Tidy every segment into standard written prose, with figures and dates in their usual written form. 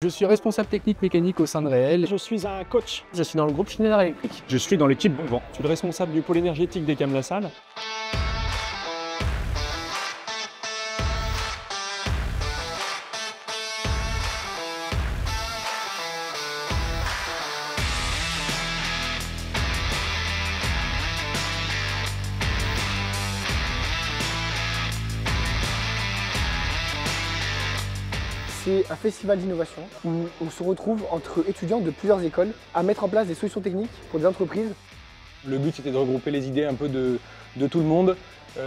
Je suis responsable technique mécanique au sein de Réel. Je suis un coach. Je suis dans le groupe Schneider Electric. Je suis dans l'équipe Bonvent. Je suis le responsable du pôle énergétique des Cam La Salle. C'est un festival d'innovation où on se retrouve entre étudiants de plusieurs écoles à mettre en place des solutions techniques pour des entreprises. Le but c'était de regrouper les idées un peu de tout le monde,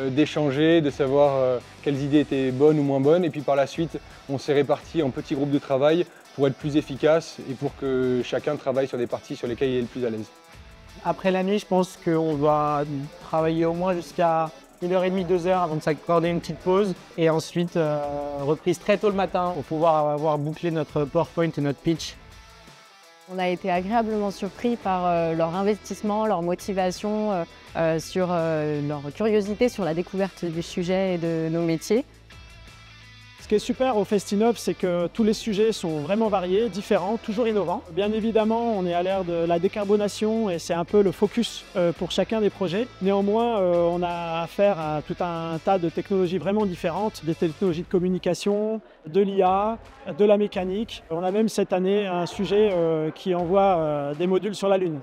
d'échanger, de savoir quelles idées étaient bonnes ou moins bonnes, et puis par la suite on s'est répartis en petits groupes de travail pour être plus efficace et pour que chacun travaille sur des parties sur lesquelles il est le plus à l'aise. Après la nuit, je pense qu'on doit travailler au moins jusqu'à 1h30, 2h avant de s'accorder une petite pause. Et ensuite, reprise très tôt le matin pour pouvoir avoir bouclé notre PowerPoint et notre pitch. On a été agréablement surpris par leur investissement, leur motivation, sur leur curiosité sur la découverte du sujet et de nos métiers. Ce qui est super au Festinov, c'est que tous les sujets sont vraiment variés, différents, toujours innovants. Bien évidemment, on est à l'ère de la décarbonation et c'est un peu le focus pour chacun des projets. Néanmoins, on a affaire à tout un tas de technologies vraiment différentes, des technologies de communication, de l'IA, de la mécanique. On a même cette année un sujet qui envoie des modules sur la Lune.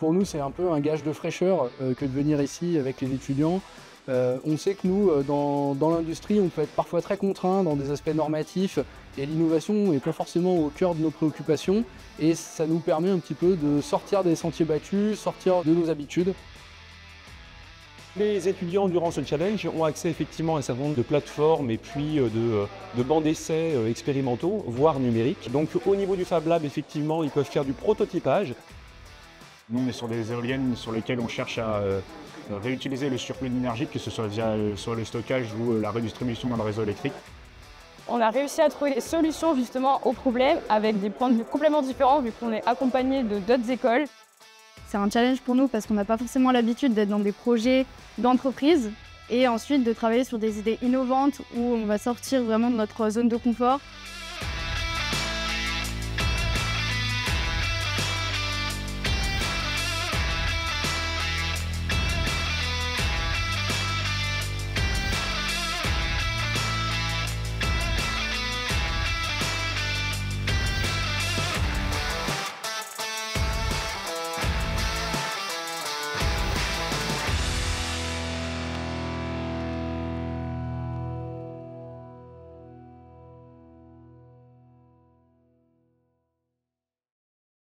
Pour nous, c'est un peu un gage de fraîcheur que de venir ici avec les étudiants. On sait que nous, dans l'industrie, on peut être parfois très contraint dans des aspects normatifs et l'innovation n'est pas forcément au cœur de nos préoccupations et ça nous permet un petit peu de sortir des sentiers battus, sortir de nos habitudes. Les étudiants durant ce challenge ont accès effectivement à un certain nombre de plateformes et puis de bancs d'essais expérimentaux, voire numériques. Donc au niveau du Fab Lab, effectivement, ils peuvent faire du prototypage. Nous, on est sur des éoliennes sur lesquelles on cherche à réutiliser le surplus d'énergie, que ce soit via soit le stockage ou la redistribution dans le réseau électrique. On a réussi à trouver des solutions justement aux problèmes avec des points de vue complètement différents vu qu'on est accompagné de d'autres écoles. C'est un challenge pour nous parce qu'on n'a pas forcément l'habitude d'être dans des projets d'entreprise et ensuite de travailler sur des idées innovantes où on va sortir vraiment de notre zone de confort.